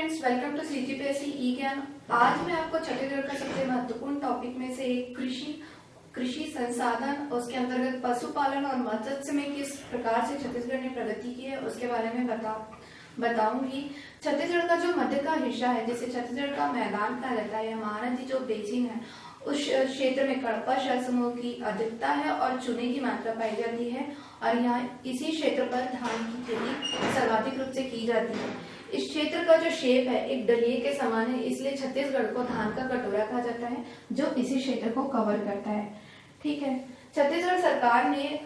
Friends, welcome to CGPSC ई ज्ञान। आज मैं आपको छत्तीसगढ़ का सबसे महत्वपूर्ण टॉपिक में से एक कृषि संसाधन, उसके अंतर्गत पशुपालन और मत्स्य में किस प्रकार से छत्तीसगढ़ ने प्रगति की है उसके बारे में बताऊंगी। छत्तीसगढ़ का जो मध्य का हिस्सा है, जिसे छत्तीसगढ़ का मैदान कहा जाता है, महानदी जो बेसिन है, उस क्षेत्र में कड़पा जल समूह की अधिकता है और चूने की मात्रा पाई जाती है और यहाँ इसी क्षेत्र पर धान की खेती सर्वाधिक रूप से की जाती है। इस क्षेत्र का जो शेप है एक डलिये के समान है, इसलिए छत्तीसगढ़ को धान का कटोरा कहा जाता है जो इसी क्षेत्र को कवर करता है। ठीक है, छत्तीसगढ़ सरकार ने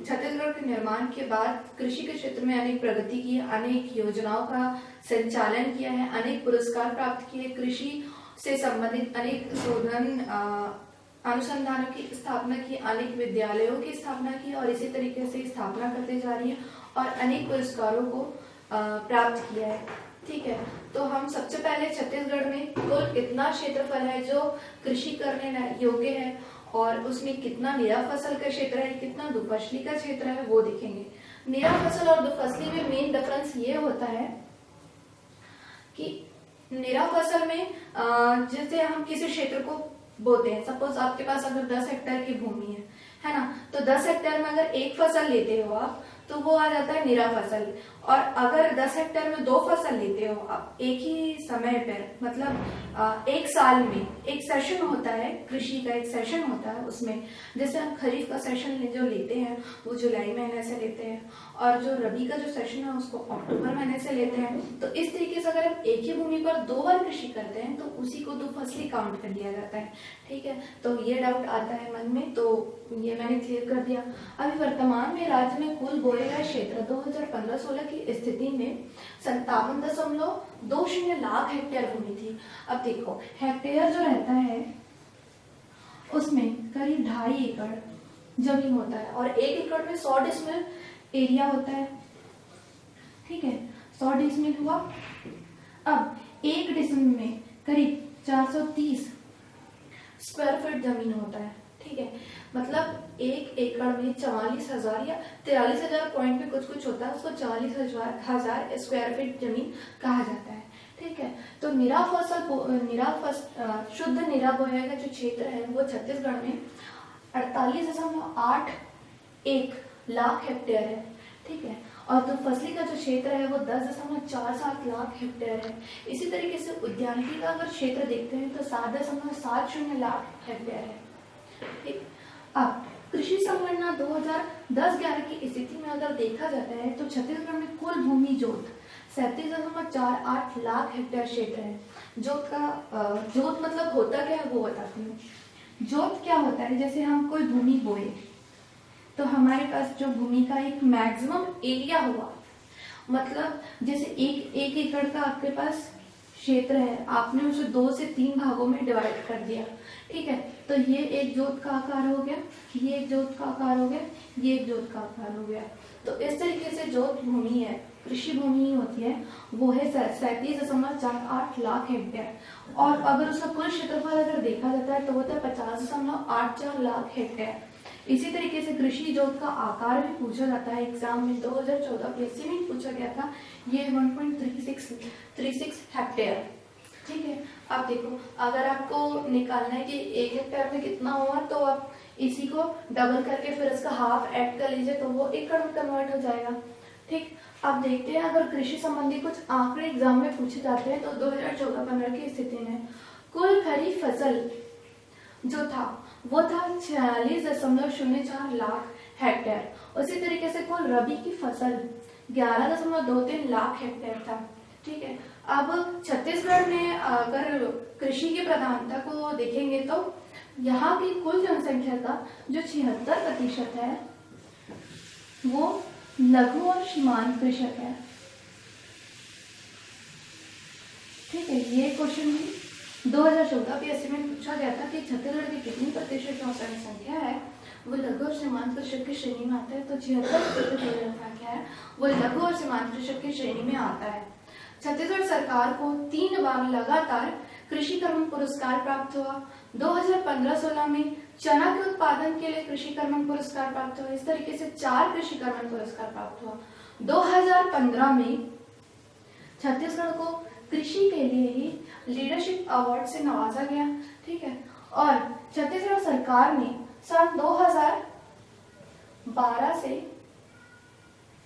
छत्तीसगढ़ के निर्माण के बाद कृषि के क्षेत्र में अनेक प्रगति की, अनेक योजनाओं का संचालन किया है, अनेक पुरस्कार प्राप्त किए, कृषि से संबंधित अनेक शोधन अनुसंधानों की स्थापना की, अनेक विद्यालयों की स्थापना की और इसी तरीके से स्थापना करते जा रही है और अनेक पुरस्कारों को प्राप्त किया है। ठीक है, तो हम सबसे पहले छत्तीसगढ़ में कुल कितना क्षेत्रफल है जो कृषि करने योग्य है और उसमें कितना निरा फसल का क्षेत्र है, कितना दुफसली का क्षेत्र है, वो देखेंगे। निरा फसल और दुफसली में मेन डिफरेंस ये होता है कि निरा फसल में जैसे हम किसी क्षेत्र को बोते हैं, सपोज आपके पास अगर 10 हेक्टेयर की भूमि है ना, तो 10 हेक्टेयर में अगर एक फसल लेते हो आप तो वो आ जाता है निरा फसल। और अगर 10 हेक्टेयर में 2 फसल लेते हो आप एक ही समय पर, मतलब एक साल में एक सेशन होता है, कृषि का एक सेशन होता है, उसमें जैसे हम खरीफ का सेशन जो लेते हैं वो जुलाई महीने से लेते हैं और जो रबी का जो सेशन है उसको अक्टूबर महीने से लेते हैं। तो इस तरीके से अगर हम एक ही भूमि पर 2 बार कृषि करते हैं तो उसी को दुफसली काउंट कर लिया जाता है। ठीक है, तो ये डाउट आता है मन में, तो ये मैंने क्लियर कर दिया। अभी वर्तमान में राज्य में कुल बोए गए क्षेत्र 2015-16 की स्थिति में 57.20 लाख हेक्टेयर भूमि थी। अब देखो, हेक्टेयर जो रहता है उसमें करीब 2.5 एकड़ जमीन होता है और 1 एकड़ में 100 डिसमिल एरिया होता है। ठीक है, 100 डिसमिल हुआ। अब 1 डिसमिल में करीब 430 स्क्वायर फीट जमीन होता है। ठीक है, मतलब 1 एकड़ में 44,000 या 43,000 पॉइंट में कुछ होता है, उसको 40,000 स्क्वायर फीट जमीन कहा जाता है। ठीक है, तो शुद्ध निरा बोया का जो क्षेत्र है वो छत्तीसगढ़ में 48.81 लाख हेक्टेयर है। ठीक है, और तो फसली का जो क्षेत्र है वो 10.47 लाख हेक्टेयर है। इसी तरीके से उद्यानिकी का अगर क्षेत्र देखते हैं तो 7.70 लाख हेक्टेयर है। ठीक, अब कृषि संगणना 2010-11 की स्थिति में अगर देखा जाता है तो छत्तीसगढ़ में कुल भूमि जोत 37.48 लाख हेक्टेयर क्षेत्र है। जोत मतलब होता क्या है वो बताती हूँ। जोत क्या होता है, जैसे हम कोई भूमि बोए तो हमारे पास जो भूमि का एक मैक्सिमम एरिया हुआ, मतलब जैसे एक एकड़ का आपके पास क्षेत्र है, आपने उसे 2 से 3 भागों में डिवाइड कर दिया। ठीक है, तो ये एक जोत का आकार हो गया, ये एक जोत का आकार हो गया, ये एक जोत का आकार हो गया। तो इस तरीके से जो भूमि है, कृषि भूमि होती है, वो है 37.48 लाख हेक्टेयर। और अगर उसका कुल क्षेत्रफल अगर देखा जाता है तो होता है 50.84 लाख हेक्टेयर। इसी तरीके से कृषि जोत का आकार भी पूछा जाता है एग्जाम में, 2014 पीएससी में पूछा गया था, ये 1.36 हेक्टेयर। ठीक है, अब देखो, अगर आपको निकालना है कि 1 हेक्टेयर में कितना हुआ तो आप इसी को डबल करके फिर इसका हाफ ऐड कर लीजिए तो वो एकड़ में कन्वर्ट हो जाएगा। ठीक, अब देखते हैं अगर कृषि संबंधी कुछ आंकड़े एग्जाम में पूछे जाते हैं तो 2014-15 की स्थिति में कुल खरीफ फसल जो था वो था 46.04 लाख हेक्टेयर। उसी तरीके से कुल रबी की फसल 11.23 लाख हेक्टेयर था। ठीक है, अब छत्तीसगढ़ में अगर कृषि की प्रधानता को देखेंगे तो यहाँ की कुल जनसंख्या का जो 76% है वो लघु और सीमांत कृषक है। ठीक है, ये क्वेश्चन भी 2014 पीएससी में पूछा गया था कि छत्तीसगढ़ की कितनी प्रतिशत जो जनसंख्या है वो लघु और सीमांत कृषक की श्रेणी में आता है, तो 76% जनसंख्या है वो लघु और सीमांत कृषक की श्रेणी में आता है। छत्तीसगढ़ सरकार को 3 बार लगातार कृषि कर्मण पुरस्कार प्राप्त हुआ। 2015-16 में चना के उत्पादन के लिए कृषि कर्मण पुरस्कार प्राप्त हुआ। इस तरीके से 4 कृषि कर्मण पुरस्कार प्राप्त हुआ। 2015 में छत्तीसगढ़ को कृषि के लिए ही लीडरशिप अवार्ड से नवाजा गया। ठीक है, और छत्तीसगढ़ सरकार ने सन 2012 से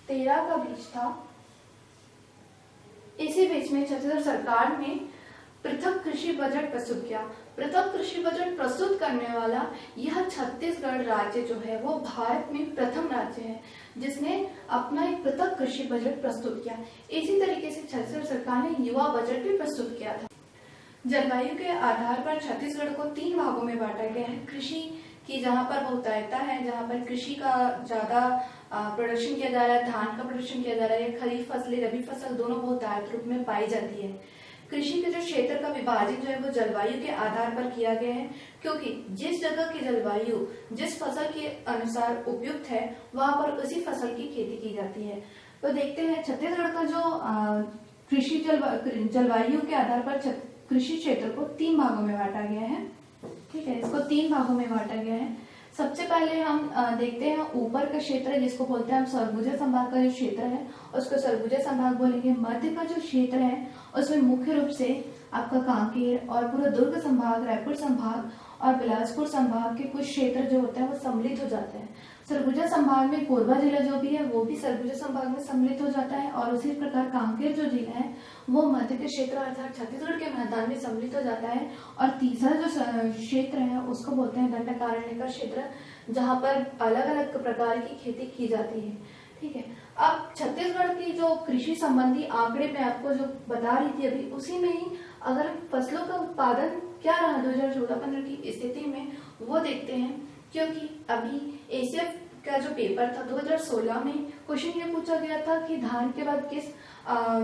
13 का बीच था, इसी बीच में छत्तीसगढ़ सरकार ने पृथक कृषि बजट प्रस्तुत किया। पृथक कृषि बजट प्रस्तुत करने वाला यह छत्तीसगढ़ राज्य जो है वो भारत में प्रथम राज्य है जिसने अपना एक पृथक कृषि बजट प्रस्तुत किया। इसी तरीके से छत्तीसगढ़ सरकार ने युवा बजट भी प्रस्तुत किया था। जलवायु के आधार पर छत्तीसगढ़ को 3 भागों में बांटा गया है। कृषि की जहाँ पर बहुतायता है, जहाँ पर कृषि का ज्यादा प्रोडक्शन किया जा रहा है, धान का प्रोडक्शन किया जा रहा है, खरीफ फसलें रबी फसल दोनों बहुतायत रूप में पाई जाती है। कृषि के जो क्षेत्र का विभाजन जो है वो जलवायु के आधार पर किया गया है, क्योंकि जिस जगह की जलवायु जिस फसल के अनुसार उपयुक्त है वहां पर उसी फसल की खेती की जाती है। तो देखते हैं छत्तीसगढ़ का जो कृषि जलवायु के आधार पर कृषि क्षेत्र को 3 भागों में बांटा गया है। ठीक है, इसको 3 भागों में बांटा गया है। सबसे पहले हम देखते हैं ऊपर का क्षेत्र जिसको बोलते हैं हम सरगुजा संभाग का जो क्षेत्र है उसको सरगुजा संभाग बोलेंगे। मध्य का जो क्षेत्र है उसमें मुख्य रूप से आपका कांकेर और पूरा दुर्ग संभाग, रायपुर संभाग और बिलासपुर संभाग के कुछ क्षेत्र जो होते हैं वो सम्मिलित हो जाते हैं। सरगुजा संभाग में कोरबा जिला जो भी है वो भी सरगुजा संभाग में सम्मिलित हो जाता है, और उसी प्रकार कांकेर जो जिला है वो मध्य के क्षेत्र अर्थात छत्तीसगढ़ के मैदान में सम्मिलित हो जाता है। और तीसरा जो क्षेत्र है उसको बोलते हैं दंडकारण्य का क्षेत्र, जहाँ पर अलग अलग प्रकार की खेती की जाती है। ठीक है, अब छत्तीसगढ़ की जो कृषि संबंधी आंकड़े मैं आपको जो बता रही थी अभी, उसी में ही अगर फसलों का उत्पादन क्या रहा 2014-15 की स्थिति में वो देखते हैं, क्योंकि अभी एसीएफ का जो पेपर था 2016 में क्वेश्चन ये पूछा गया था कि धान के बाद किस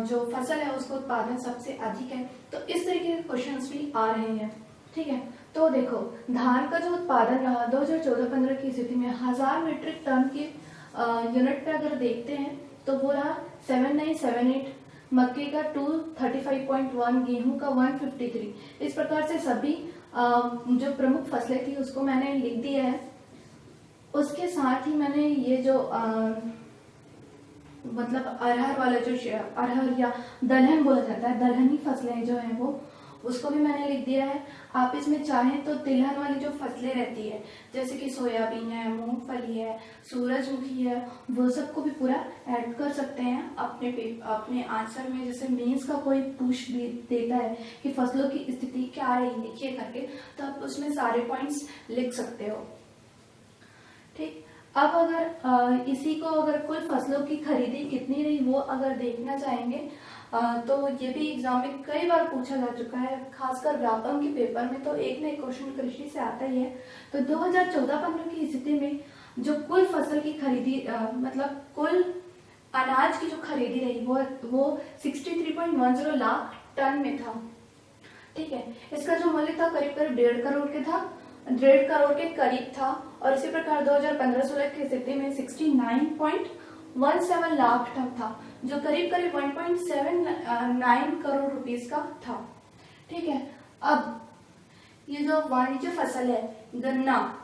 जो फसल है उसका उत्पादन सबसे अधिक है। तो इस तरीके के क्वेश्चंस भी आ रहे हैं। ठीक है, तो देखो धान का जो उत्पादन रहा 2014-15 की स्थिति में 1000 मीट्रिक टन की यूनिट पे अगर देखते हैं तो वो रहा 7978, मक्के का 235.1, गेहूं का 153। इस प्रकार से सभी जो प्रमुख फसलें थी उसको मैंने लिख दिया है। उसके साथ ही मैंने ये जो मतलब अरहर वाला जो अरहर या दलहन बोला जाता है, दलहनी फसलें जो है वो उसको भी मैंने लिख दिया है। आप इसमें चाहें तो तिलहन वाली जो फसलें रहती है जैसे कि सोयाबीन है, मूंगफली है, सूरजमुखी है, वो सबको भी पूरा ऐड कर सकते हैं अपने आंसर में। जैसे मेंस का कोई पूछ देता है कि फसलों की स्थिति क्या रही लिखिए करके, तो आप उसमें सारे पॉइंट्स लिख सकते हो। ठीक, अब अगर इसी को अगर कुल फसलों की खरीदी कितनी रही वो अगर देखना चाहेंगे तो ये भी एग्जाम में कई बार पूछा जा चुका है, खासकर व्यापम के पेपर में तो एक न एक क्वेश्चन कृषि से आता ही है। तो 2014-15 की स्थिति में जो कुल फसल की खरीदी मतलब कुल अनाज की जो खरीदी रही वो 63.10 लाख टन में था। ठीक है, इसका जो मूल्य था करीब करीब 1.5 करोड़ के था, 1.5 करोड़ के करीब था। और इसी प्रकार 2015-16 की स्थिति में 69.17 लाख टन था, जो करीब करीब 1.79 करोड़ रुपीस का था। ठीक है, अब ये जो वाणिज्य फसल है गन्ना,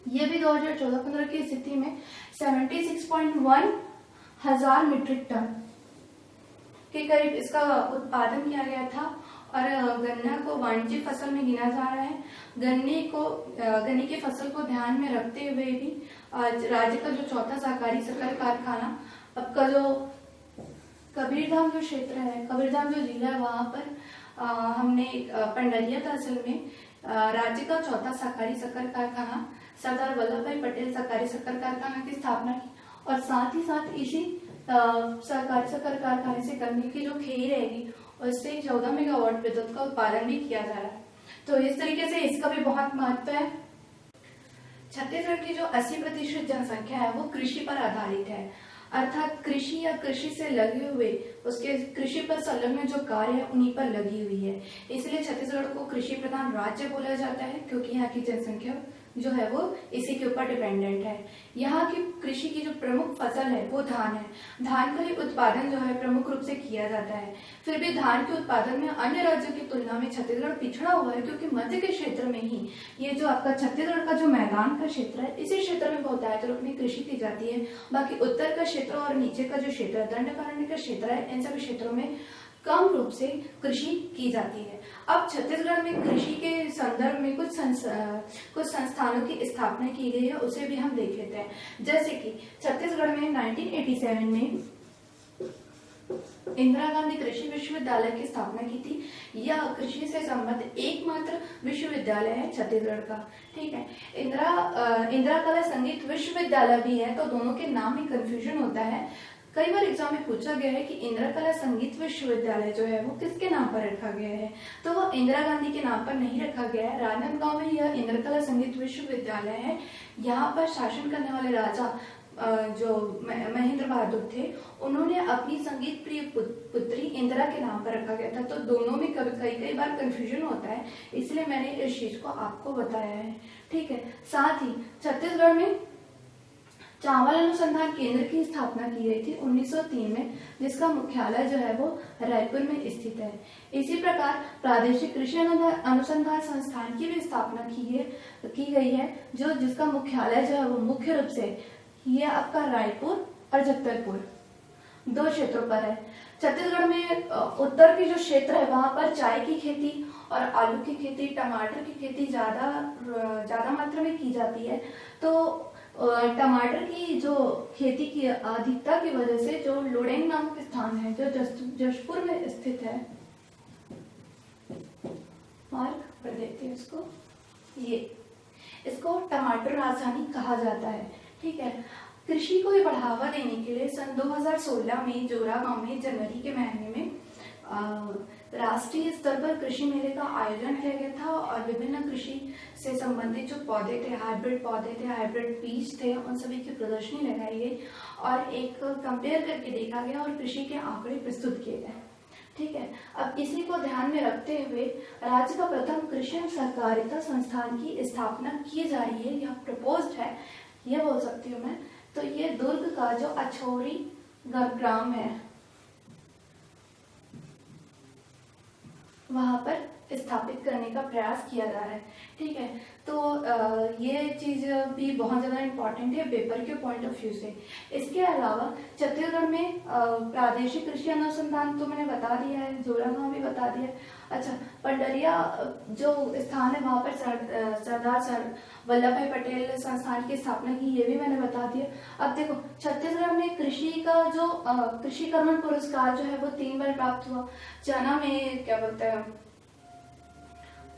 ये भी 2014-15 की स्थिति में 76.1 हजार मीट्रिक टन के करीब इसका उत्पादन किया गया था। और गन्ना को वाणिज्य फसल में गिना जा रहा है। गन्ने की फसल को ध्यान में रखते हुए भी राज्य का जो चौथा सहकारी शक्कर कारखाना, अब का जो कबीरधाम जो क्षेत्र है, कबीरधाम जो जिला है, वहां पर हमने पंडरिया तहसील में राज्य का चौथा सहकारी शक्कर कारखाना सरदार वल्लभ भाई पटेल सहकारी शक्कर कारखाना की स्थापना की। और साथ ही साथ इसी सहकारी शक्कर कारखाने से गन्ने की जो खेई रहेगी उससे 14 मेगावाट विद्युत का उत्पादन भी किया जा रहा है। तो इस तरीके से इसका भी बहुत महत्व है। छत्तीसगढ़ की जो 80% जनसंख्या है वो कृषि पर आधारित है, अर्थात कृषि या कृषि से लगे हुए उसके कृषि पर संलग्न जो कार्य है उन्हीं पर लगी हुई है। इसलिए छत्तीसगढ़ को कृषि प्रधान राज्य बोला जाता है, क्योंकि यहाँ की जनसंख्या जो है वो इसी के ऊपर डिपेंडेंट है। यहाँ की कृषि की जो प्रमुख फसल है वो धान है। धान का ही उत्पादन जो है प्रमुख रूप से किया जाता है। फिर भी धान के उत्पादन में अन्य राज्यों की तुलना में छत्तीसगढ़ पिछड़ा हुआ है, क्योंकि मध्य के क्षेत्र में ही ये जो आपका छत्तीसगढ़ का जो मैदान का क्षेत्र है इसी क्षेत्र में बहुतायत रूप में कृषि की जाती है। बाकी उत्तर का क्षेत्र और नीचे का जो क्षेत्र है, दंडकारण्य का क्षेत्र है, इन सभी क्षेत्रों में कम रूप से कृषि की जाती है। अब छत्तीसगढ़ में कृषि के संदर्भ में कुछ संस्थानों की स्थापना की गई है, उसे भी हम देख लेते हैं। जैसे कि छत्तीसगढ़ में 1987 में इंदिरा गांधी कृषि विश्वविद्यालय की स्थापना की थी। यह कृषि से संबंधित एकमात्र विश्वविद्यालय है छत्तीसगढ़ का। ठीक है, इंदिरा कला संगीत विश्वविद्यालय भी है, तो दोनों के नाम में कंफ्यूजन होता है। कई बार एग्जाम में पूछा गया है कि इंदिरा कला संगीत विश्वविद्यालय जो है वो किसके नाम पर रखा गया है, तो वो इंदिरा गांधी के नाम पर नहीं रखा गया है। राजनांदगांव में यह इंदिरा कला संगीत विश्वविद्यालय है। यहाँ पर शासन करने वाले राजा जो महेंद्र बहादुर थे, उन्होंने अपनी संगीत प्रिय पुत्री इंदिरा के नाम पर रखा गया था। तो दोनों में कई बार कंफ्यूजन होता है, इसलिए मैंने इस चीज को आपको बताया है। ठीक है, साथ ही छत्तीसगढ़ में चावल अनुसंधान केंद्र की स्थापना की गई थी 1903 में, जिसका मुख्यालय जो है वो रायपुर में स्थित है। इसी प्रकार प्रादेशिक कृषि अनुसंधान संस्थान की भी स्थापना की गई है, जिसका मुख्यालय जो है वो मुख्य रूप से ये आपका रायपुर और जगदलपुर दो क्षेत्रों पर है। छत्तीसगढ़ में उत्तर की जो क्षेत्र है वहां पर चाय की खेती और आलू की खेती, टमाटर की खेती ज्यादा मात्रा में की जाती है। तो टमाटर की जो खेती की अधिकता की वजह से जो लोडेंग नामक स्थान है जो जशपुर में स्थित है, मार्क कर देते हैं इसको टमाटर राजधानी कहा जाता है। ठीक है, कृषि को बढ़ावा देने के लिए सन 2016 में जोरागांव में जनवरी के महीने में राष्ट्रीय स्तर पर कृषि मेले का आयोजन किया गया था और विभिन्न कृषि से संबंधित जो पौधे थे, हाइब्रिड पौधे थे, हाइब्रिड बीज थे, उन सभी की प्रदर्शनी लगाई गई और एक कंपेयर करके देखा गया और कृषि के आंकड़े प्रस्तुत किए गए। ठीक है, अब इसी को ध्यान में रखते हुए राज्य का प्रथम कृषि सहकारिता संस्थान की स्थापना की जा रही है। यह प्रपोज्ड है, यह बोल सकती हूँ मैं। तो ये दुर्ग का जो अछौरी ग्राम है वहां पर स्थापित करने का प्रयास किया जा रहा है। ठीक है, तो ये चीज भी बहुत ज्यादा इम्पोर्टेंट है पेपर के पॉइंट ऑफ व्यू से। इसके अलावा छत्तीसगढ़ में प्रादेशिक कृषि अनुसंधान तो मैंने बता दिया है, जोरागांव भी बता दिया। अच्छा, पंडरिया जो स्थान है वहां पर सरदार वल्लभ भाई पटेल संस्थान की स्थापना की, ये भी मैंने बता दिया। अब देखो, छत्तीसगढ़ में कृषि का जो कृषि कर्मण पुरस्कार जो है वो 3 बार प्राप्त हुआ।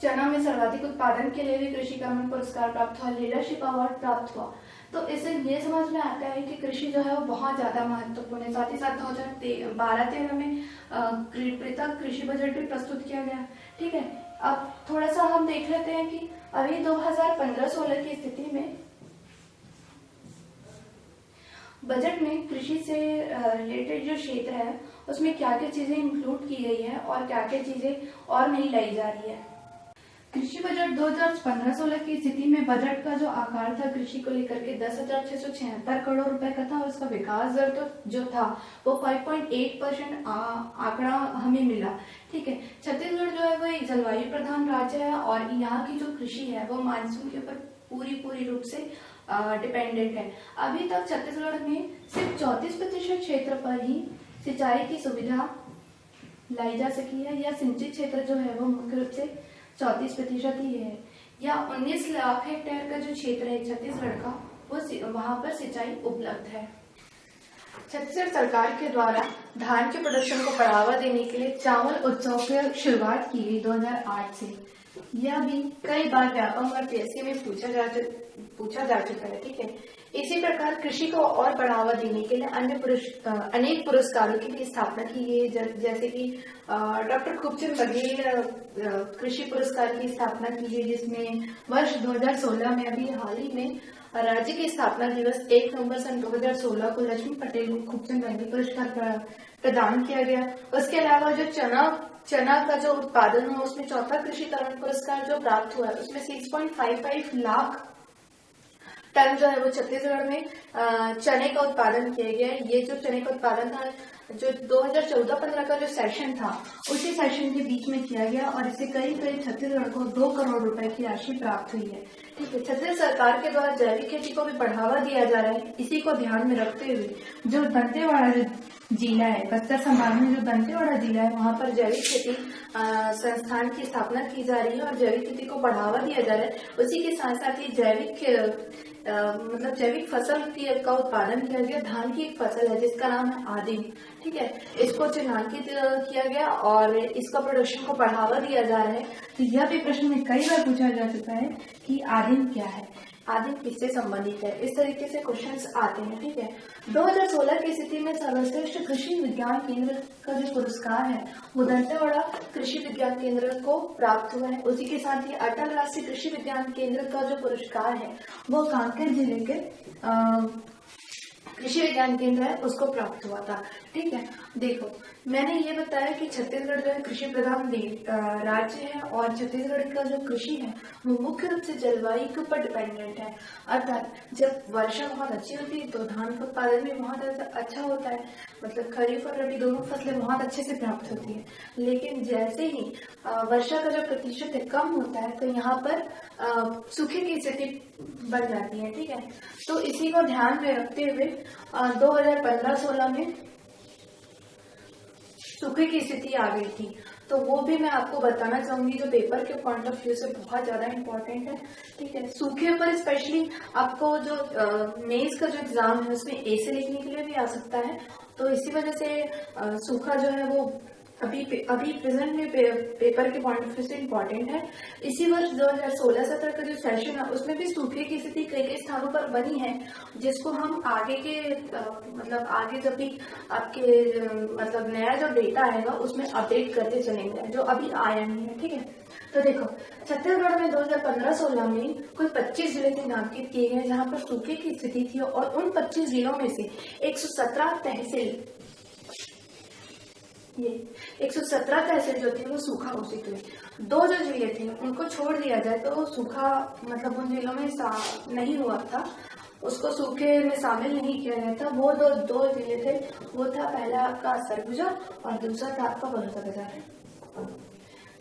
चना में सर्वाधिक उत्पादन के लिए भी कृषि कर्मण पुरस्कार प्राप्त हुआ, लीडरशिप अवार्ड प्राप्त हुआ। तो इससे ये समझ में आता है कि कृषि जो है वो बहुत ज्यादा महत्वपूर्ण है। साथ ही साथ 2012-13 में पृथक कृषि बजट भी प्रस्तुत किया गया। ठीक है, अब थोड़ा सा हम देख लेते हैं कि अभी 2015-16 की स्थिति में बजट में कृषि से रिलेटेड जो क्षेत्र है उसमें क्या क्या चीजें इंक्लूड की गई है और क्या क्या चीजें और नहीं लाई जा रही है। कृषि बजट 2015-16 की स्थिति में बजट का जो आकार था कृषि को लेकर के 10,676 करोड़ रुपए का था और उसका विकास दर तो जो था वो 5.8% आंकड़ा हमें मिला। ठीक है, छत्तीसगढ़ जो है वो एक जलवायु प्रधान राज्य है और यहाँ की जो कृषि है वो मानसून के ऊपर पूरी रूप से डिपेंडेंट है। अभी तक छत्तीसगढ़ में सिर्फ 34% क्षेत्र पर ही सिंचाई की सुविधा लाई जा सकी है, या सिंचित क्षेत्र जो है वो मुख्य रूप से 34% ही है, या 19 लाख हेक्टेयर का जो क्षेत्र है छत्तीसगढ़ का वो वहां पर सिंचाई उपलब्ध है। छत्तीसगढ़ सरकार के द्वारा धान के प्रोडक्शन को बढ़ावा देने के लिए चावल उत्सव की शुरुआत की गई 2008 से। यह भी कई बार व्यापक और पीएससी में पूछा जा चुका है। ठीक है, इसी प्रकार कृषि को और बढ़ावा देने के लिए अनेक पुरस्कारों की भी स्थापना की गई, जैसे कि डॉक्टर खूबचंद बघेल कृषि पुरस्कार की स्थापना की गई, जिसमें वर्ष 2016 में अभी हाल ही में राज्य की स्थापना दिवस 1 नवंबर सन 2016 को लक्ष्मी पटेल खूबचंद बघेल पुरस्कार प्रदान किया गया। उसके अलावा जो चना का जो उत्पादन हुआ उसमें चौथा कृषि कर्मण पुरस्कार जो प्राप्त हुआ है उसमें 6.55 लाख टन जो है वो छत्तीसगढ़ में चने का उत्पादन किया गया है। ये जो चने का उत्पादन था जो 2014-15 का जो सेशन था उसी सेशन के बीच में किया गया और इससे करीब करीब छत्तीसगढ़ को 2 करोड़ रुपए की राशि प्राप्त हुई है। ठीक है, छत्तीसगढ़ सरकार के द्वारा जैविक खेती को भी बढ़ावा दिया जा रहा है। इसी को ध्यान में रखते हुए जो दंतेवाड़ा जो जिला है, बस्तर संभाग में जो दंतेवाड़ा जिला है, वहाँ पर जैविक खेती संस्थान की स्थापना की जा रही है और जैविक खेती को बढ़ावा दिया जा रहा है। उसी के साथ साथ ही जैविक फसल का उत्पादन किया गया। धान की एक फसल है जिसका नाम है आदिम। ठीक है, इसको चिन्हांकित किया गया और इसका प्रोडक्शन को बढ़ावा दिया जा रहा है। तो यह भी प्रश्न में कई बार पूछा जा चुका है कि आदिम क्या है, आदिम किससे संबंधित है, इस तरीके से क्वेश्चंस आते हैं। ठीक है, 2016 की स्थिति में सर्वश्रेष्ठ कृषि विज्ञान केंद्र का जो पुरस्कार है वो दंतेवाड़ा कृषि विज्ञान केंद्र को प्राप्त हुआ है। उसी के साथ ही अटल राष्ट्रीय कृषि विज्ञान केंद्र का जो पुरस्कार है वो कांकेर जिले के कृषि विज्ञान केंद्र है उसको प्राप्त हुआ था। ठीक है, देखो मैंने ये बताया कि छत्तीसगढ़ जो है कृषि प्रधान राज्य है और छत्तीसगढ़ का जो कृषि है वो मुख्य रूप से जलवायु के ऊपर डिपेंडेंट है। अर्थात जब वर्षा बहुत अच्छी होती है तो धान का उत्पादन भी बहुत अच्छा होता है, मतलब खरीफ और रबी दोनों फसलें बहुत अच्छे से प्राप्त होती है। लेकिन जैसे ही वर्षा का जो प्रतिशत है कम होता है तो यहाँ पर सूखे की स्थिति बन जाती है। ठीक है, तो इसी को ध्यान में रखते हुए 2015-16 में सूखे की स्थिति आ गई थी। तो वो भी मैं आपको बताना चाहूंगी जो पेपर के पॉइंट ऑफ व्यू से बहुत ज्यादा इम्पोर्टेंट है। ठीक है, सूखे पर स्पेशली आपको जो मेंस का जो एग्जाम है उसमें ए से लिखने के लिए भी आ सकता है। तो इसी वजह से सूखा जो है वो अभी प्रेजेंट में पेपर के पॉइंट ऑफ व्यू से इम्पोर्टेंट है। इसी वर्ष 2016-17 का जो सेशन है उसमें भी सूखे की स्थिति कई कई स्थानों पर बनी है, जिसको हम आगे के आगे जब भी आपके नया जो डेटा आएगा उसमें अपडेट करते चलेंगे जो अभी आया नहीं है। ठीक है, तो देखो छत्तीसगढ़ में 2015-16 में कुल 25 जिले चिन्हांकित किए गए जहाँ पर सूखे की स्थिति थी और उन 25 जिलों में से 117 तहसील 117 जो थे वो सूखा घोषित हुए। 2 जो जिले थे उनको छोड़ दिया जाए तो सूखा उन जिलों में नहीं हुआ था, उसको सूखे में शामिल नहीं किया गया था। वो दो जिले थे, वो था पहला आपका सरगुजा और दूसरा था आपका बलौदाबाजार।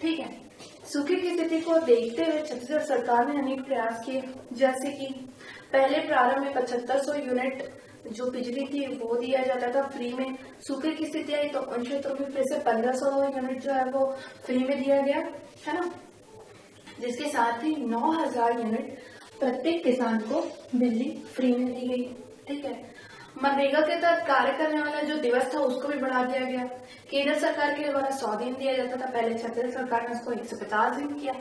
ठीक है, सूखे की स्थिति को देखते हुए छत्तीसगढ़ सरकार ने अनेक प्रयास किए, जैसे कि पहले प्रारंभ में 7500 यूनिट जो बिजली थी वो दिया जाता था फ्री में। सूखे की स्थिति आई तो उन क्षेत्रों में फिर से 1500 यूनिट जो है वो फ्री में दिया गया है ना, जिसके साथ ही 9000 यूनिट प्रत्येक किसान को बिजली फ्री में दी गई। ठीक है, मनरेगा के तहत कार्य करने वाला जो दिवस था उसको भी बढ़ा दिया गया। केंद्र सरकार के द्वारा 100 दिन दिया जाता था, पहले छत्तीसगढ़ सरकार ने उसको 150 दिन किया।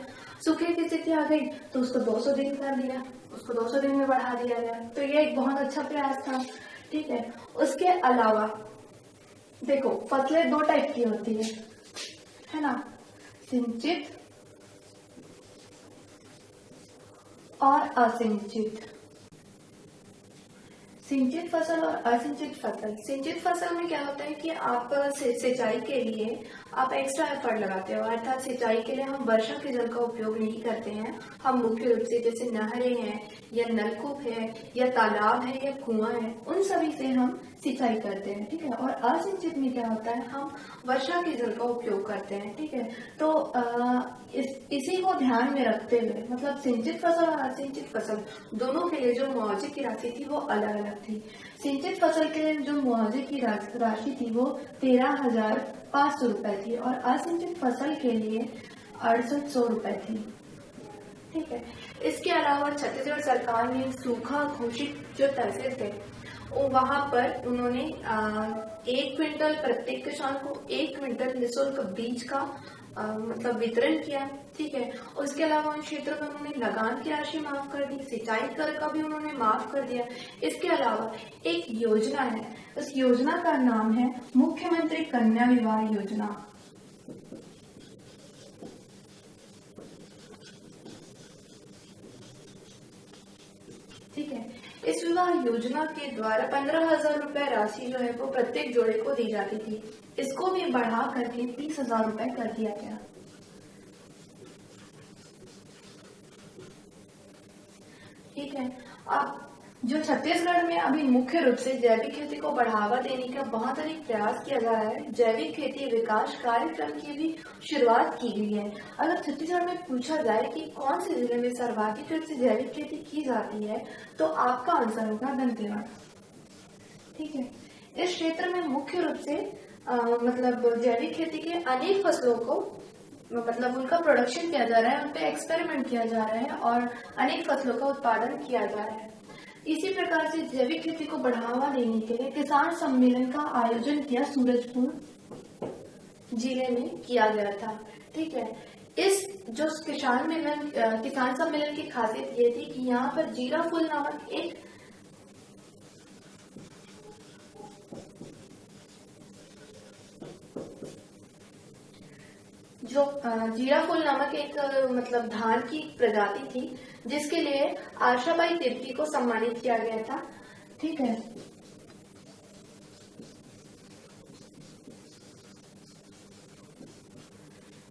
सूखे की स्थिति आ गई तो उसको 200 दिन कर दिया, उसको 200 दिन में बढ़ा दिया गया। तो ये एक बहुत अच्छा प्रयास था। ठीक है, उसके अलावा देखो फसलें 2 टाइप की होती है ना, सिंचित और असिंचित। सिंचित फसल और असिंचित फसल। सिंचित फसल में क्या होता है कि आप सिंचाई के लिए आप एक्स्ट्रा एफर्ट लगाते हो, अर्थात सिंचाई के लिए हम वर्षा के जल का उपयोग नहीं करते हैं। हम मुख्य रूप से जैसे नहरें हैं या नलकूप है या तालाब है या कुआं है उन सभी से हम सिंचाई करते हैं। ठीक है, और असिंचित में क्या होता है, हम वर्षा के जल का उपयोग करते हैं। ठीक है, तो इसी को ध्यान में रखते हुए मतलब सिंचित फसल और असिंचित फसल दोनों के लिए जो मुआवजे की राशि थी वो अलग अलग थी। सिंचित फसल के लिए जो मुआवजे की राशि थी वो 13,500 रुपए थी और असिंचित फसल के लिए 6800 रुपए थी। ठीक है, इसके अलावा छत्तीसगढ़ सरकार ने सूखा घोषित जो तहसील थे वहां पर उन्होंने 1 क्विंटल प्रत्येक किसान को 1 क्विंटल निःशुल्क बीज का वितरण किया। ठीक है, उसके अलावा उन क्षेत्रों में उन्होंने लगान की राशि माफ कर दी, सिंचाई कर का भी उन्होंने माफ कर दिया। इसके अलावा एक योजना है, उस योजना का नाम है मुख्यमंत्री कन्या विवाह योजना। ठीक है, इस विवाह योजना के द्वारा 15,000 रुपए राशि जो है वो प्रत्येक जोड़े को दी जाती थी। इसको भी बढ़ा करके 30,000 रुपए कर दिया गया। ठीक है, अब जो छत्तीसगढ़ में अभी मुख्य रूप से जैविक खेती को बढ़ावा देने का बहुत अधिक प्रयास किया जा रहा है। जैविक खेती विकास कार्यक्रम की भी शुरुआत की गई है। अगर छत्तीसगढ़ में पूछा जाए कि कौन से जिले में सर्वाधिक रूप से जैविक खेती की जाती है, तो आपका आंसर होगा दंतेवाड़ा। ठीक है, इस क्षेत्र में मुख्य रूप से मतलब जैविक खेती के अनेक फसलों को मतलब उनका प्रोडक्शन किया जा रहा है, उन पे एक्सपेरिमेंट किया जा रहा है और अनेक फसलों का उत्पादन किया जा रहा है। इसी प्रकार से जैविक खेती को बढ़ावा देने के लिए किसान सम्मेलन का आयोजन किया सूरजपुर जिले में किया गया था। ठीक है, इस जो किसान सम्मेलन की खासियत ये थी कि यहाँ पर जीरा फूल नामक एक मतलब धान की प्रजाति थी, जिसके लिए आशाबाई तिर्की को सम्मानित किया गया था। ठीक है,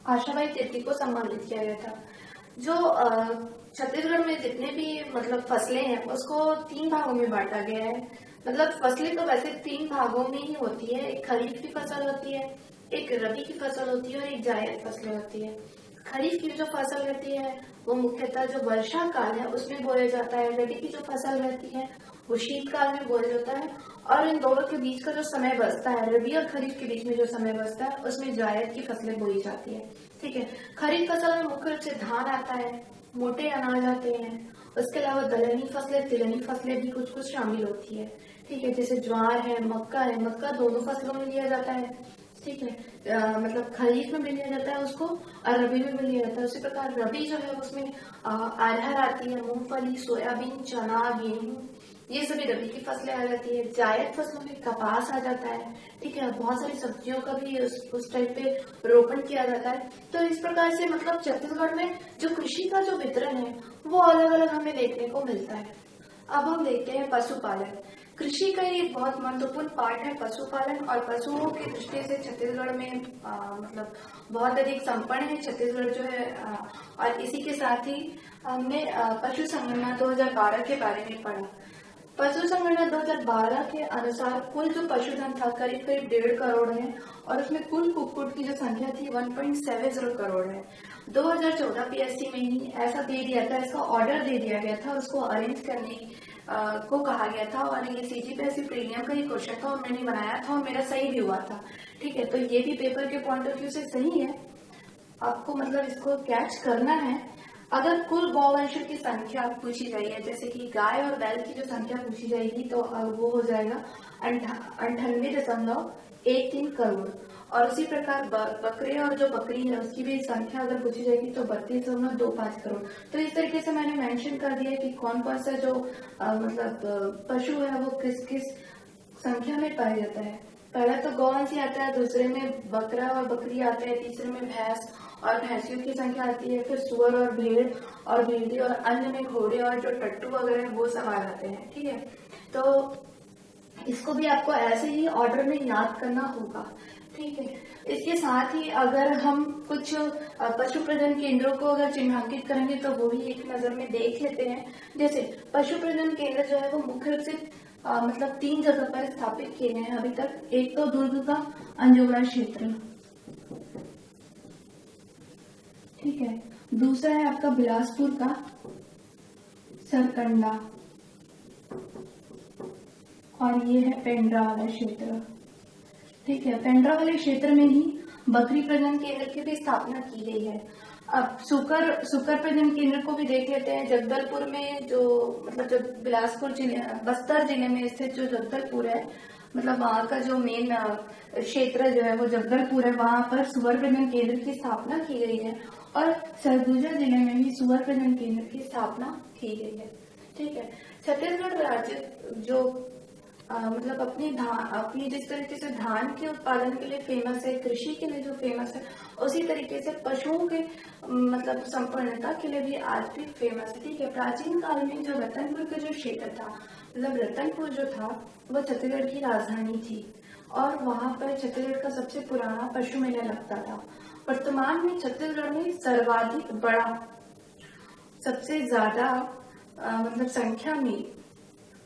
आशाबाई तिर्की को सम्मानित किया गया था। जो छत्तीसगढ़ में जितने भी मतलब फसलें हैं उसको 3 भागों में बांटा गया है। मतलब फसलें तो वैसे 3 भागों में ही होती है, एक खरीफ की फसल होती है, एक रबी की फसल होती है और एक जायद फसलें होती है। खरीफ की जो फसल रहती है वो मुख्यतः जो वर्षा काल है उसमें बोया जाता है। रबी की जो फसल रहती है वो शीतकाल में बोया जाता है और इन दोनों के बीच का जो समय बचता है, रबी और खरीफ के बीच में जो समय बचता है, उसमें जायद की फसलें बोई जाती है। ठीक है, खरीफ फसल में मुख्य रूप से धान आता है, मोटे अनाज आते हैं, उसके अलावा दलहनी फसलें, तिलहनी फसलें भी कुछ कुछ शामिल होती है। ठीक है, जैसे ज्वार है, मक्का दोनों फसलों में लिया जाता है। ठीक है, मतलब खरीफ में भी लिया जाता है उसको और रबी में भी लिया जाता है। उसी प्रकार रबी जो है उसमें अरहर आती है, मूंगफली, सोयाबीन, चना, गेहूं, ये सभी रबी की फसलें आ जाती है। जायद फसलों में कपास आ जाता है। ठीक है, बहुत सारी सब्जियों का भी उस टाइप पे रोपण किया जाता है। तो इस प्रकार से मतलब छत्तीसगढ़ में जो कृषि का जो वितरण है वो अलग अलग हमें देखने को मिलता है। अब हम देखते हैं पशुपालन। कृषि का एक बहुत महत्वपूर्ण पार्ट है पशुपालन, और पशुओं की दृष्टि से छत्तीसगढ़ में मतलब बहुत अधिक संपन्न है छत्तीसगढ़ जो है। और इसी के साथ ही हमने पशु संगणना 2012 के बारे में पढ़ा। पशु संगणना 2012 के अनुसार कुल जो पशुधन था करीब 1.5 करोड़ है और उसमें कुल कुक्कुट की जो संख्या थी 1.70 करोड़ है। 2014 PSC में ही ऐसा दे दिया था, इसका ऑर्डर दे दिया गया था, उसको अरेंज करने को कहा गया था और ये CGPSC प्रीमियम का ही क्वेश्चन था और मैंने बनाया था और मेरा सही भी हुआ था। ठीक है, तो ये भी पेपर के पॉइंट ऑफ व्यू से सही है, आपको मतलब इसको कैच करना है। अगर कुल गौवंश की संख्या पूछी गई है, जैसे कि गाय और बैल की जो संख्या पूछी जाएगी, तो वो हो जाएगा 98.13 करोड़। और उसी प्रकार बकरे और जो बकरी है उसकी भी संख्या अगर पूछी जाएगी तो 32.25 करोड़। तो इस तरीके से मैंने मेंशन कर दिया कि कौन कौन सा जो मतलब पशु है वो किस किस संख्या में पाया जाता है। पहला तो गौवंश आता है, दूसरे में बकरा और बकरी आते हैं, तीसरे में भैंस और भैंसियों की संख्या आती है, फिर सुअर और भेड़ और भेड़ी, और अन्य में घोड़े और जो टट्टू वगैरह वो सब आ जाते हैं। ठीक है, तो इसको भी आपको ऐसे ही ऑर्डर में याद करना होगा। ठीक है, इसके साथ ही अगर हम कुछ पशु प्रजनन केंद्रों को अगर चिन्हांकित करेंगे तो वो भी एक नजर में देख लेते हैं। जैसे पशु प्रजनन केंद्र जो है वो मुख्य रूप से मतलब 3 जगह पर स्थापित किए गए हैं अभी तक। एक तो दुर्ग का अंजोड़ा क्षेत्र, ठीक है, दूसरा है आपका बिलासपुर का सरकंडा, और ये है पेंड्रा वाला क्षेत्र। ठीक है, पेंड्रा वाले क्षेत्र में ही बकरी प्रजनन केंद्र की भी स्थापना की गई है। अब सुकर प्रजनन केंद्र को भी देख लेते हैं। जगदलपुर में जो मतलब जो बिलासपुर जिले बस्तर जिले में स्थित जो जगदलपुर है, मतलब वहाँ का जो मेन क्षेत्र जो है वो जगदलपुर है, वहाँ पर सुअर प्रजनन केंद्र की स्थापना की गई है। और सरगुजा जिले में भी सुअर प्रजनन केंद्र की स्थापना की गई है। ठीक है, छत्तीसगढ़ राज्य जो मतलब अपनी जिस तरीके से धान के उत्पादन के लिए फेमस है, कृषि के लिए जो फेमस है, उसी तरीके से पशुओं के मतलब संपन्नता के लिए भी आज भी फेमस है। ठीक है, प्राचीन काल में जो रतनपुर का जो क्षेत्र था, मतलब रतनपुर जो था वो छत्तीसगढ़ की राजधानी थी और वहां पर छत्तीसगढ़ का सबसे पुराना पशु मेला लगता था। वर्तमान में छत्तीसगढ़ में सर्वाधिक बड़ा, सबसे ज्यादा मतलब संख्या में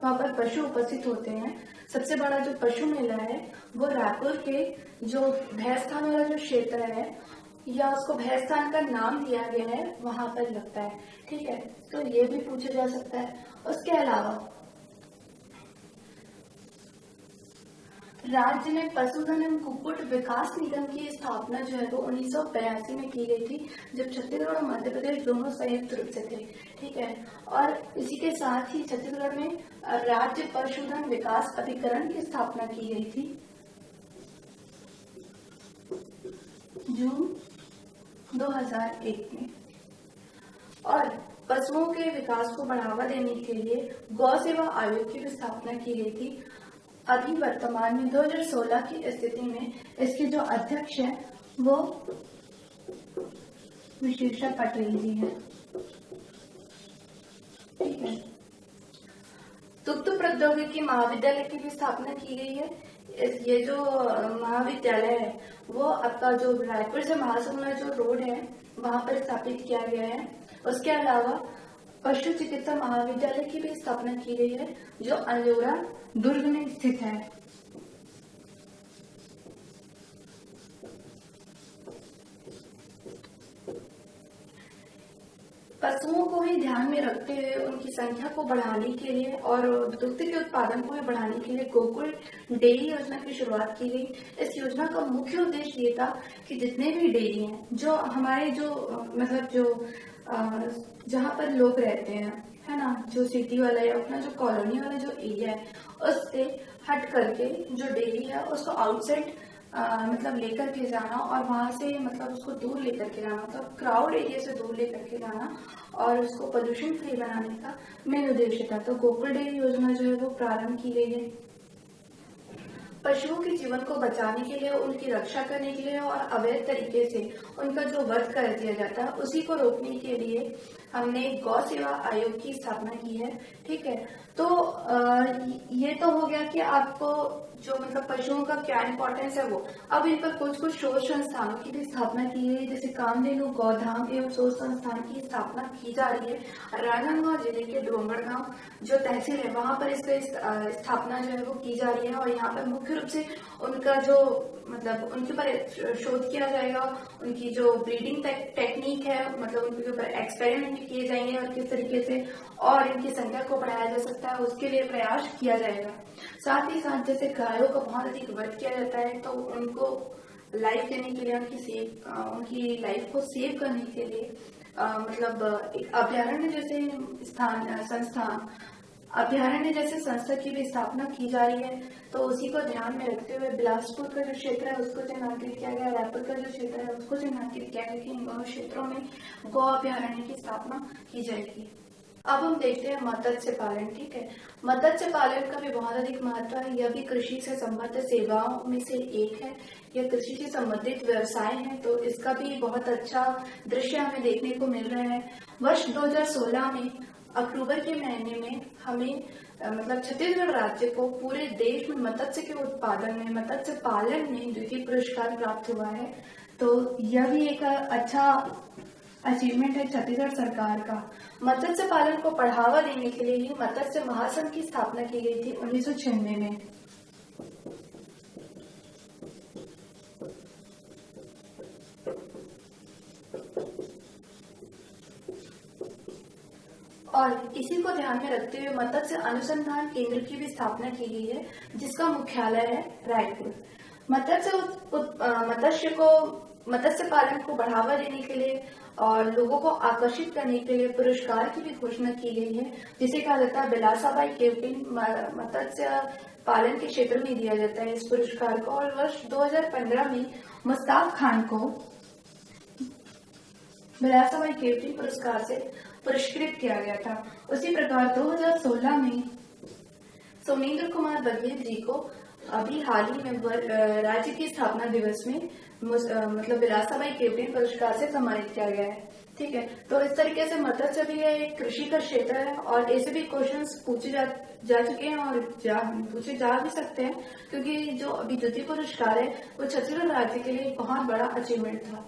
वहाँ पर पशु उपस्थित होते हैं। सबसे बड़ा जो पशु मेला है वो रायपुर के जो भैंसथान वाला जो क्षेत्र है, या उसको भैंसथान का नाम दिया गया है, वहां पर लगता है। ठीक है, तो ये भी पूछा जा सकता है। उसके अलावा राज्य में पशुधन एवं कुक्कुट विकास निगम की स्थापना जो है वो 1982 में की गई थी, जब छत्तीसगढ़ और मध्य प्रदेश दोनों संयुक्त रूप से थे। ठीक है, और इसी के साथ ही छत्तीसगढ़ में राज्य पशुधन विकास अधिकरण की स्थापना की गई थी जून 2001 में। और पशुओं के विकास को बढ़ावा देने के लिए गौ सेवा आयोग की भी स्थापना की गई थी। अभी वर्तमान में 2016 की स्थिति में इसके जो अध्यक्ष हैं वो विशेषा पटेल जी हैं। ठीक है, दुग्ध प्रौद्योगिकी महाविद्यालय की भी स्थापना की गई है। ये जो महाविद्यालय है वो आपका जो रायपुर से महासमुंद जो रोड है वहां पर स्थापित किया गया है। उसके अलावा पशु चिकित्सा महाविद्यालय की भी स्थापना की गई है, जो अल्मोड़ा दुर्ग में स्थित है। पशुओं को ही ध्यान में रखते हुए उनकी संख्या को बढ़ाने के लिए और दुग्ध के उत्पादन को भी बढ़ाने के लिए गोकुल डेयरी योजना की शुरुआत की गई। इस योजना का मुख्य उद्देश्य ये था कि जितने भी डेयरी हैं, जो हमारे जो मतलब जो जहाँ पर लोग रहते हैं, है ना, जो सिटी वाला या अपना जो कॉलोनी वाला जो एरिया है, उससे हट करके जो डेयरी है उसको आउटसाइड मतलब लेकर के जाना, और वहां से मतलब उसको दूर लेकर के जाना, मतलब क्राउड एरिया से दूर लेकर के जाना और उसको पोल्यूशन फ्री बनाने का मेन उद्देश्य था। तो गोकुल डेयरी योजना जो है वो प्रारंभ की गई है। पशुओं के जीवन को बचाने के लिए, उनकी रक्षा करने के लिए और अवैध तरीके से उनका जो वध कर दिया जाता है उसी को रोकने के लिए हमने गौ सेवा आयोग की स्थापना की है। ठीक है, तो ये तो हो गया कि आपको जो मतलब पशुओं का क्या इंपॉर्टेंस है वो। अब इन पर कुछ कुछ शोध संस्थानों की भी स्थापना की गई, जैसे कामधेनु गौधाम एवं शोध संस्थान की स्थापना की जा रही है। राजनांदगांव जिले के डोंगरगांव जो तहसील है वहां पर इसका स्थापना जो है वो की जा रही है, और यहाँ पर मुख्य रूप से उनका जो मतलब उनके ऊपर शोध किया जाएगा, उनकी जो ब्रीडिंग टेक्निक है, मतलब उनके ऊपर एक्सपेरिमेंट किए जाएंगे और किस तरीके से और इनकी संख्या को बढ़ाया जा सकता है उसके लिए प्रयास किया जाएगा। साथ ही साथ जैसे गायों का बहुत अधिक वध किया जाता है, तो उनको लाइफ देने के लिए, उनकी लाइफ को सेव करने के लिए मतलब एक अभ्यारण्य जैसे संस्था की भी स्थापना की जा रही है। तो उसी को ध्यान में रखते हुए बिलासपुर का जो क्षेत्र है उसको चिन्हांकित किया गया, रायपुर का जो क्षेत्र है उसको चिन्हांकित किया गया कि इन दोनों क्षेत्रों में गौ अभ्यारण्य की स्थापना की जाएगी। अब हम देखते हैं मत्स्य पालन। ठीक है, मत्स्य पालन का भी बहुत अधिक महत्व है। यह भी कृषि से संबद्ध सेवाओं में से एक है। यह कृषि से संबंधित व्यवसाय है, तो इसका भी बहुत अच्छा दृश्य हमें देखने को मिल रहा है। वर्ष 2016 में अक्टूबर के महीने में हमें मतलब छत्तीसगढ़ राज्य को पूरे देश में मत्स्य के उत्पादन में, मत्स्य पालन में द्वितीय पुरस्कार प्राप्त हुआ है। तो यह भी एक अच्छा अचीवमेंट है छत्तीसगढ़ सरकार का। मत्स्य पालन को बढ़ावा देने के लिए ही मत्स्य महासंघ की स्थापना की गई थी 1996 में। और इसी को ध्यान में रखते हुए मत्स्य अनुसंधान केंद्र की भी स्थापना की गई है, जिसका मुख्यालय है रायपुर। मत्स्य पालन को बढ़ावा देने के लिए और लोगों को आकर्षित करने के लिए पुरस्कार की भी घोषणा की गई है, जिसे कहा जाता है बिलासाबाई केवटिन मत्स्य पालन के क्षेत्र में दिया जाता है इस पुरस्कार को। और वर्ष 2015 में मुस्ताक खान को बिलासाबाई केवटिन पुरस्कार से पुरस्कृत किया गया था। उसी प्रकार 2016 में सोमेंद्र कुमार बघेल जी को अभी हाल ही में राज्य की स्थापना दिवस में मतलब बिलासाबाई केवटिन पुरस्कार से सम्मानित किया गया है। ठीक है, तो इस तरीके से मत्स्य भी एक कृषि का क्षेत्र है और ऐसे भी क्वेश्चंस पूछे जा चुके हैं और पूछे जा भी सकते हैं, क्योंकि जो अभी द्वितीय पुरस्कार है वो छत्तीसगढ़ राज्य के लिए बहुत बड़ा अचीवमेंट था।